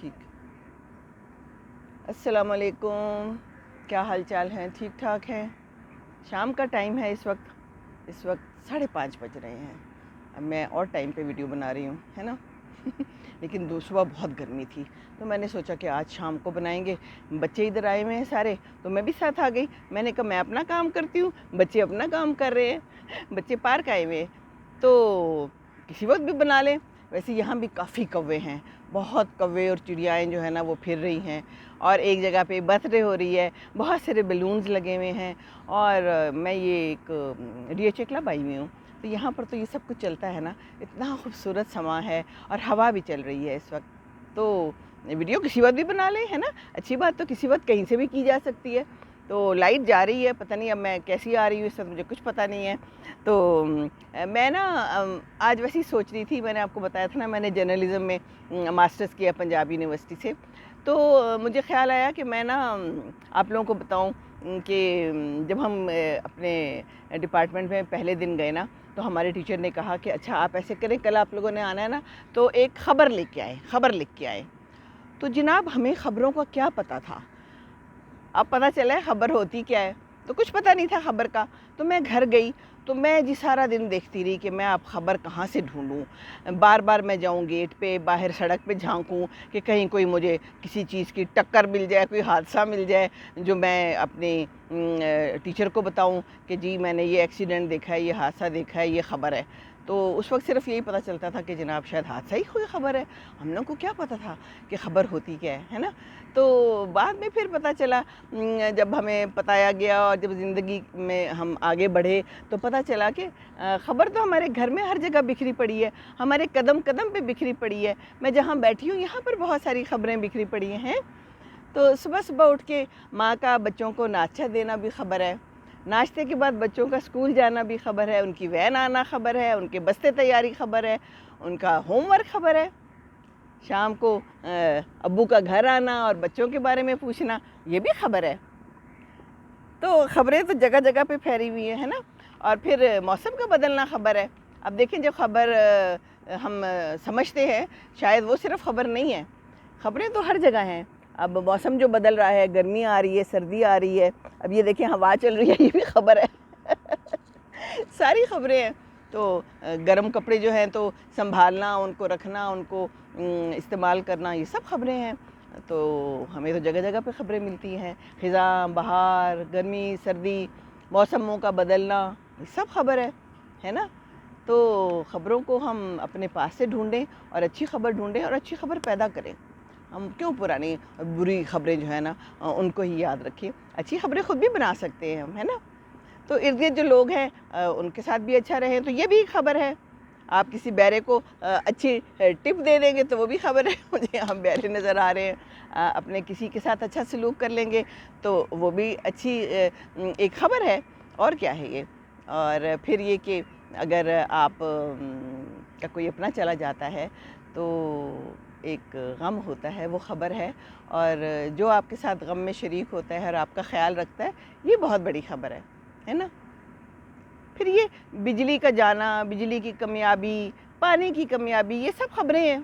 ٹھیک. السلام علیکم. کیا حال چال ہیں؟ ٹھیک ٹھاک ہیں؟ شام کا ٹائم ہے اس وقت 5:30 بج رہے ہیں. اب میں اور ٹائم پہ ویڈیو بنا رہی ہوں، ہے نا. لیکن صبح بہت گرمی تھی تو میں نے سوچا کہ آج شام کو بنائیں گے. بچے ادھر آئے ہوئے ہیں سارے، تو میں بھی ساتھ آ گئی. میں نے کہا میں اپنا کام کرتی ہوں، بچے اپنا کام کر رہے ہیں. بچے پارک آئے ہوئے ہیں تو کسی وقت بھی بنا لیں. ویسے یہاں بھی کافی کوے ہیں، بہت کوے اور چڑیائیں جو ہے نا وہ پھر رہی ہیں. اور ایک جگہ پہ برتھ ڈے ہو رہی ہے، بہت سارے بیلونز لگے ہوئے ہیں. اور میں یہ ایک ڈی ایچ اے کلب آئی ہوئی ہوں، تو یہاں پر تو یہ سب کچھ چلتا ہے نا. اتنا خوبصورت سما ہے اور ہوا بھی چل رہی ہے اس وقت. تو ویڈیو کسی وقت بھی بنا لیں، ہے نا. اچھی بات تو کسی وقت کہیں سے بھی کی جا سکتی ہے. تو لائٹ جا رہی ہے، پتہ نہیں اب میں کیسی آ رہی ہوں اس وقت، مجھے کچھ پتہ نہیں ہے. تو میں نا آج ویسے ہی سوچ رہی تھی، میں نے آپ کو بتایا تھا نا میں نے جرنلزم میں ماسٹرز کیا پنجاب یونیورسٹی سے. تو مجھے خیال آیا کہ میں نا آپ لوگوں کو بتاؤں کہ جب ہم اپنے ڈپارٹمنٹ میں پہلے دن گئے نا تو ہمارے ٹیچر نے کہا کہ اچھا آپ ایسے کریں، کل آپ لوگوں نے آنا ہے نا تو ایک خبر لکھ کے آئے. تو جناب ہمیں خبروں کا کیا پتہ تھا. اب پتہ چلا ہے خبر ہوتی کیا ہے، تو کچھ پتہ نہیں تھا خبر کا. تو میں گھر گئی تو میں سارا دن دیکھتی رہی کہ میں اب خبر کہاں سے ڈھونڈوں. بار بار میں جاؤں گیٹ پہ، باہر سڑک پہ جھانکوں کہ کہیں کوئی مجھے کسی چیز کی ٹکر مل جائے، کوئی حادثہ مل جائے جو میں اپنے ٹیچر کو بتاؤں کہ جی میں نے یہ ایکسیڈنٹ دیکھا ہے، یہ حادثہ دیکھا ہے، یہ خبر ہے. تو اس وقت صرف یہی پتہ چلتا تھا کہ جناب شاید حادثہ ہی کوئی خبر ہے. ہم لوگوں کو کیا پتہ تھا کہ خبر ہوتی کیا ہے نا. تو بعد میں پھر پتہ چلا، جب ہمیں بتایا گیا اور جب زندگی میں ہم آگے بڑھے تو پتہ چلا کہ خبر تو ہمارے گھر میں ہر جگہ بکھری پڑی ہے، ہمارے قدم قدم پہ بکھری پڑی ہے. میں جہاں بیٹھی ہوں یہاں پر بہت ساری خبریں بکھری پڑی ہیں. تو صبح صبح اٹھ کے ماں کا بچوں کو ناشتہ دینا بھی خبر ہے، ناشتے کے بعد بچوں کا اسکول جانا بھی خبر ہے، ان کی وین آنا خبر ہے، ان کے بستے تیاری خبر ہے، ان کا ہوم ورک خبر ہے، شام کو ابو کا گھر آنا اور بچوں کے بارے میں پوچھنا یہ بھی خبر ہے. تو خبریں تو جگہ جگہ پہ پھیلی ہوئی ہیں، ہے نا. اور پھر موسم کا بدلنا خبر ہے. اب دیکھیں جو خبر ہم سمجھتے ہیں شاید وہ صرف خبر نہیں ہے، خبریں تو ہر جگہ ہیں. اب موسم جو بدل رہا ہے، گرمی آ رہی ہے، سردی آ رہی ہے، اب یہ دیکھیں ہوا چل رہی ہے، یہ بھی خبر ہے. ساری خبریں ہیں. تو گرم کپڑے جو ہیں تو سنبھالنا، ان کو رکھنا، ان کو استعمال کرنا، یہ سب خبریں ہیں. تو ہمیں تو جگہ جگہ پہ خبریں ملتی ہیں. خزاں، بہار، گرمی، سردی، موسموں کا بدلنا، یہ سب خبر ہے نا. تو خبروں کو ہم اپنے پاس سے ڈھونڈیں اور اچھی خبر ڈھونڈیں اور اچھی خبر پیدا کریں. ہم کیوں پرانی بری خبریں جو ہے نا ان کو ہی یاد رکھیں. اچھی خبریں خود بھی بنا سکتے ہیں ہم، ہے نا. تو ارد گرد جو لوگ ہیں ان کے ساتھ بھی اچھا رہیں تو یہ بھی خبر ہے. آپ کسی بیرے کو اچھی ٹپ دے دیں گے تو وہ بھی خبر ہے. مجھے یہاں بیرے نظر آ رہے ہیں. اپنے کسی کے ساتھ اچھا سلوک کر لیں گے تو وہ بھی اچھی ایک خبر ہے. اور کیا ہے یہ. اور پھر یہ کہ اگر آپ کا کوئی اپنا چلا جاتا ہے تو ایک غم ہوتا ہے، وہ خبر ہے. اور جو آپ کے ساتھ غم میں شریک ہوتا ہے اور آپ کا خیال رکھتا ہے، یہ بہت بڑی خبر ہے نا. پھر یہ بجلی کا جانا، بجلی کی کمیابی، پانی کی کمیابی، یہ سب خبریں ہیں.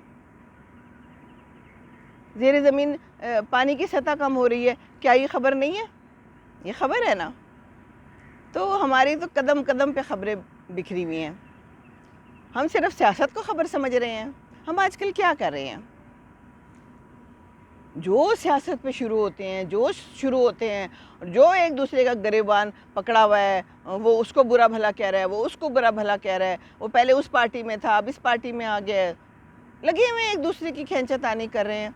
زیر زمین پانی کی سطح کم ہو رہی ہے، کیا یہ خبر نہیں ہے؟ یہ خبر ہے نا. تو ہماری تو قدم قدم پہ خبریں بکھری ہوئی ہیں. ہم صرف سیاست کو خبر سمجھ رہے ہیں. ہم آج کل کیا کر رہے ہیں؟ جو سیاست پہ شروع ہوتے ہیں، جو شروع ہوتے ہیں، جو ایک دوسرے کا گریبان پکڑا ہوا ہے، وہ اس کو برا بھلا کہہ رہا ہے، وہ اس کو برا بھلا کہہ رہا ہے، وہ پہلے اس پارٹی میں تھا اب اس پارٹی میں آ گیا ہے، لگے ہوئے ایک دوسرے کی کھینچا تانی کر رہے ہیں.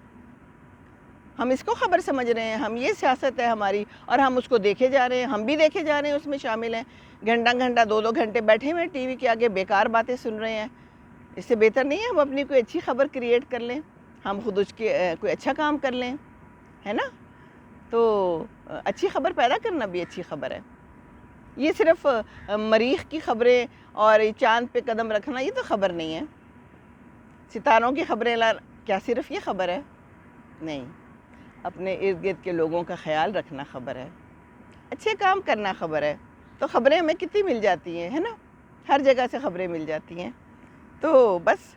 ہم اس کو خبر سمجھ رہے ہیں، ہم یہ سیاست ہے ہماری، اور ہم اس کو دیکھے جا رہے ہیں، ہم بھی دیکھے جا رہے ہیں، اس میں شامل ہیں. گھنٹہ گھنٹہ 2 گھنٹے بیٹھے ہوئے ٹی وی کے آگے بیکار باتیں سن رہے ہیں. اس سے بہتر نہیں ہے ہم اپنی کوئی اچھی خبر کریٹ کر لیں، ہم خود اس کے کوئی اچھا کام کر لیں، ہے نا. تو اچھی خبر پیدا کرنا بھی اچھی خبر ہے. یہ صرف مریخ کی خبریں اور چاند پہ قدم رکھنا یہ تو خبر نہیں ہے. ستاروں کی خبریں کیا صرف یہ خبر ہے؟ نہیں. اپنے ارد گرد کے لوگوں کا خیال رکھنا خبر ہے، اچھے کام کرنا خبر ہے. تو خبریں ہمیں کتنی مل جاتی ہیں، ہے نا. ہر جگہ سے خبریں مل جاتی ہیں. تو بس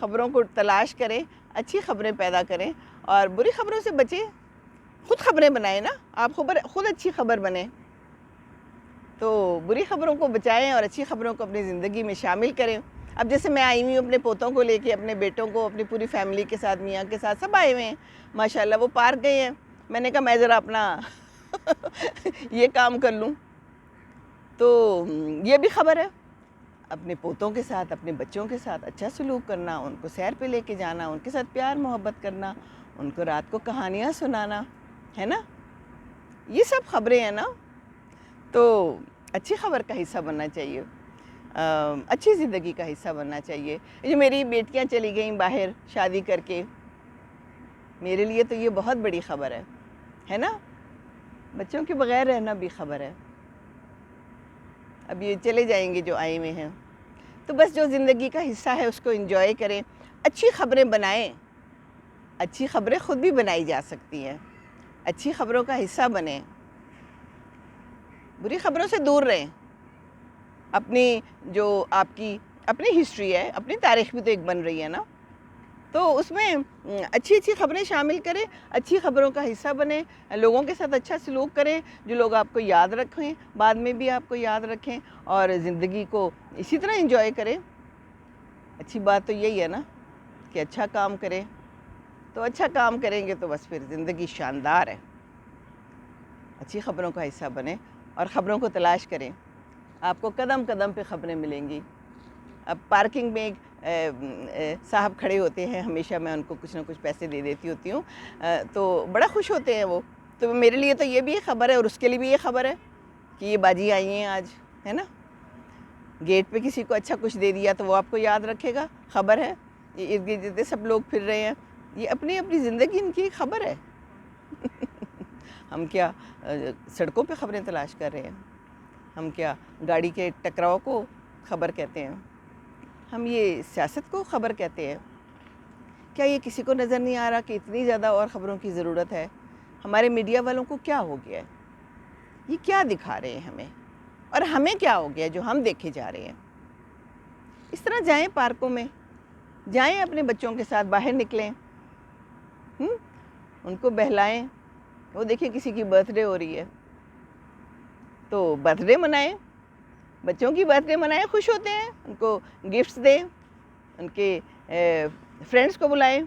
خبروں کو تلاش کریں، اچھی خبریں پیدا کریں اور بری خبروں سے بچیں. خود خبریں بنائیں نا, آپ خود اچھی خبر بنیں. تو بری خبروں کو بچائیں اور اچھی خبروں کو اپنی زندگی میں شامل کریں. اب جیسے میں آئی ہوئی ہوں اپنے پوتوں کو لے کے, اپنے بیٹوں کو, اپنی پوری فیملی کے ساتھ, میاں کے ساتھ, سب آئے ہوئے ہیں ماشاءاللہ. وہ پارک گئے ہیں, میں نے کہا میں ذرا اپنا یہ کام کر لوں. تو یہ بھی خبر ہے, اپنے پوتوں کے ساتھ, اپنے بچوں کے ساتھ اچھا سلوک کرنا, ان کو سیر پہ لے کے جانا, ان کے ساتھ پیار محبت کرنا, ان کو رات کو کہانیاں سنانا, ہے نا. یہ سب خبریں ہیں نا. تو اچھی خبر کا حصہ بننا چاہیے, اچھی زندگی کا حصہ بننا چاہیے. جو میری بیٹیاں چلی گئیں باہر شادی کر کے, میرے لیے تو یہ بہت بڑی خبر ہے نا. بچوں کے بغیر رہنا بھی خبر ہے. اب یہ چلے جائیں گے جو آئے ہوئے ہیں. تو بس جو زندگی کا حصہ ہے اس کو انجوائے کریں, اچھی خبریں بنائیں. اچھی خبریں خود بھی بنائی جا سکتی ہیں, اچھی خبروں کا حصہ بنیں, بری خبروں سے دور رہیں. اپنی جو آپ کی اپنی ہسٹری ہے, اپنی تاریخ بھی تو ایک بن رہی ہے نا, تو اس میں اچھی اچھی خبریں شامل کریں, اچھی خبروں کا حصہ بنیں, لوگوں کے ساتھ اچھا سلوک کریں, جو لوگ آپ کو یاد رکھیں, بعد میں بھی آپ کو یاد رکھیں, اور زندگی کو اسی طرح انجوائے کریں. اچھی بات تو یہی ہے نا کہ اچھا کام کریں. تو اچھا کام کریں گے تو بس پھر زندگی شاندار ہے. اچھی خبروں کا حصہ بنیں اور خبروں کو تلاش کریں. آپ کو قدم قدم پہ خبریں ملیں گی. اب پارکنگ میں ایک صاحب کھڑے ہوتے ہیں, ہمیشہ میں ان کو کچھ نہ کچھ پیسے دے دیتی ہوتی ہوں, تو بڑا خوش ہوتے ہیں وہ. تو میرے لیے تو یہ بھی ایک خبر ہے اور اس کے لیے بھی یہ خبر ہے کہ یہ باجی آئی ہیں آج, ہے نا. گیٹ پہ کسی کو اچھا کچھ دے دیا تو وہ آپ کو یاد رکھے گا, خبر ہے. یہ ارد گرد سب لوگ پھر رہے ہیں, یہ اپنی اپنی زندگی ان کی ایک خبر ہے. ہم کیا سڑکوں پہ خبریں تلاش کر رہے ہیں, ہم کیا گاڑی کے ٹکراؤ کو خبر کہتے ہیں, ہم یہ سیاست کو خبر کہتے ہیں. کیا یہ کسی کو نظر نہیں آ رہا کہ اتنی زیادہ اور خبروں کی ضرورت ہے؟ ہمارے میڈیا والوں کو کیا ہو گیا ہے؟ یہ کیا دکھا رہے ہیں ہمیں, اور ہمیں کیا ہو گیا جو ہم دیکھے جا رہے ہیں؟ اس طرح جائیں پارکوں میں, جائیں اپنے بچوں کے ساتھ باہر نکلیں, ان کو بہلائیں. وہ دیکھیں کسی کی برتھ ڈے ہو رہی ہے تو برتھ ڈے منائیں, بچوں کی برتھ ڈے منائیں, خوش ہوتے ہیں, ان کو گفٹس دیں, ان کے فرینڈس کو بلائیں.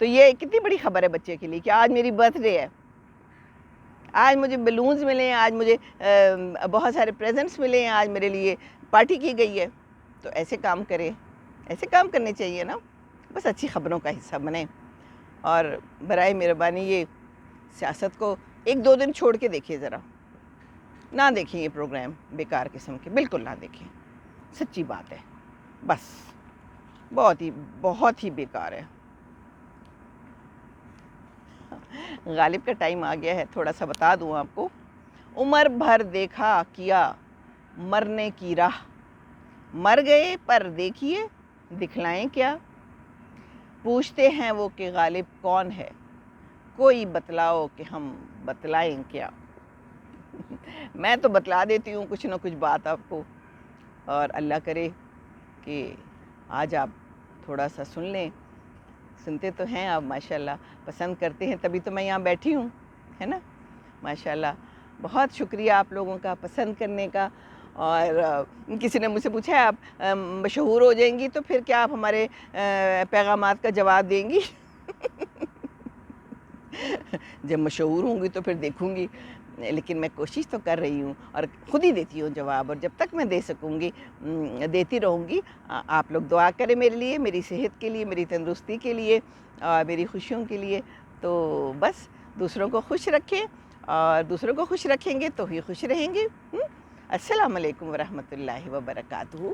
تو یہ کتنی بڑی خبر ہے بچے کے لیے کہ آج میری برتھ ڈے ہے, آج مجھے بیلونز ملے ہیں, آج مجھے بہت سارے پریزنٹس ملے ہیں, آج میرے لیے پارٹی کی گئی ہے. تو ایسے کام کریں, ایسے کام کرنے چاہیے نا. بس اچھی خبروں کا حصہ بنیں, اور برائے مہربانی یہ سیاست کو ایک دو دن چھوڑ کے دیکھیے ذرا, نہ دیکھیں یہ پروگرام, بیکار قسم کے, بالکل نہ دیکھیں. سچی بات ہے, بس بہت ہی بیکار ہے. غالب کا ٹائم آ گیا ہے, تھوڑا سا بتا دوں آپ کو. عمر بھر دیکھا کیا مرنے کی راہ, مر گئے پر دیکھیے دکھلائیں کیا. پوچھتے ہیں وہ کہ غالب کون ہے, کوئی بتلاؤ کہ ہم بتلائیں کیا. میں تو بتلا دیتی ہوں کچھ نہ کچھ بات آپ کو, اور اللہ کرے کہ آج آپ تھوڑا سا سن لیں. سنتے تو ہیں آپ ماشاءاللہ, پسند کرتے ہیں, تبھی تو میں یہاں بیٹھی ہوں, ہے نا. ماشاءاللہ بہت شکریہ آپ لوگوں کا پسند کرنے کا. اور کسی نے مجھ سے پوچھا آپ مشہور ہو جائیں گی تو پھر کیا آپ ہمارے پیغامات کا جواب دیں گی؟ جب مشہور ہوں گی تو پھر دیکھوں گی, لیکن میں کوشش تو کر رہی ہوں اور خود ہی دیتی ہوں جواب, اور جب تک میں دے سکوں گی دیتی رہوں گی. آپ لوگ دعا کریں میرے لیے, میری صحت کے لیے, میری تندرستی کے لیے, اور میری خوشیوں کے لیے. تو بس دوسروں کو خوش رکھیں, اور دوسروں کو خوش رکھیں گے تو ہی خوش رہیں گے. السلام علیکم ورحمۃ اللہ وبرکاتہ.